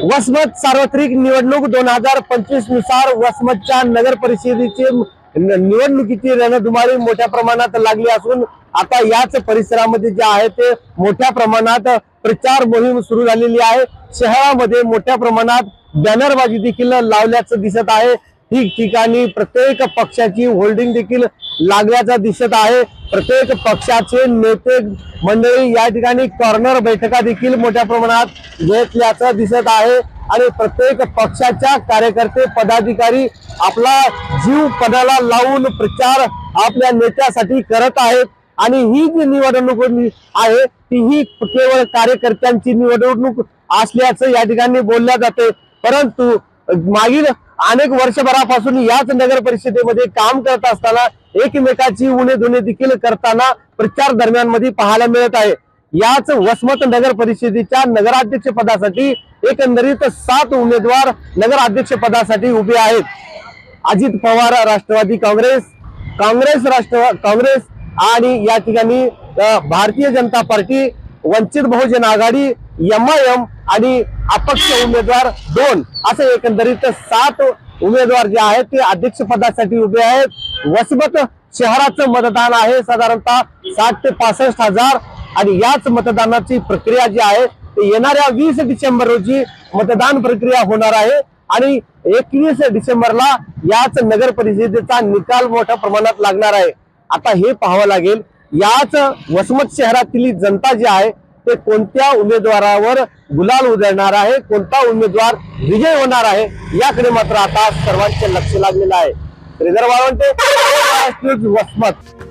वसमत सार्वत्रिक निवडणूक 2025 नुसार वसमतच्या नगर परिषदेची निवडणुकीची रणधुमाळी मोठ्या प्रमाणात लागली असून आता याच परिसरामध्ये जे आहे ते मोठ्या प्रमाणात प्रचार मोहीम सुरू झालेली आहे। शहरामध्ये मोठ्या प्रमाणात बॅनरबाजी देखील लावल्याचं दिसत आहे। ठिकठिकाणी प्रत्येक पक्षाची होल्डिंग देखील लागल्याचं दिसत आहे। प्रत्येक पक्षाचे नेते मंडळी या ठिकाणी कॉर्नर बैठका देखील मोठ्या प्रमाणात घेतल्याचं दिसत आहे आणि प्रत्येक पक्षाच्या कार्यकर्ते पदाधिकारी आपला जीव पदाला लावून प्रचार आपल्या नेत्यासाठी करत आहेत आणि ही जी निवडणूक आहे ती ही केवळ कार्यकर्त्यांची निवडणूक असल्याचं या ठिकाणी बोलल्या जाते। परंतु मागील अनेक वर्षभरापासून याच नगर परिषदेमध्ये काम करत असताना एकमेकाची उणे देखील करताना प्रचार दरम्यान मध्ये पाहायला मिळत आहे। याच वसमत नगर परिषदेच्या नगराध्यक्ष पदासाठी एकंदरीत 7 उमेदवार नगराध्यक्ष पदासाठी उभे आहेत। अजित पवार राष्ट्रवादी काँग्रेस आणि या ठिकाणी भारतीय जनता पार्टी, वंचित बहुजन आघाडी, MIM आणि अपक्ष उमेदवार 2 असे एकंदरीत 7 उमेदवार जे आहेत ते अध्यक्ष पदासाठी उभे आहेत। वसमत शहराचं मतदान आहे साधारणतः 60 ते 65 हजार आणि याच मतदानाची प्रक्रिया जी आहे ते येणाऱ्या 20 डिसेंबर रोजी मतदान प्रक्रिया होणार आहे आणि 21 डिसेंबरला याच नगर परिषदेचा निकाल मोठ्या प्रमाणात लागणार आहे। आता हे पाहावं लागेल याच वसमत शहरातील जनता जी आहे ते कोणत्या उमेदवारावर गुलाल उधळणार आहे, कोणता उमेदवार विजय होणार आहे याकडे मात्र आता सर्वांचे लक्ष लागलेलं आहे। श्रीधर वाळवंटे, वसमत।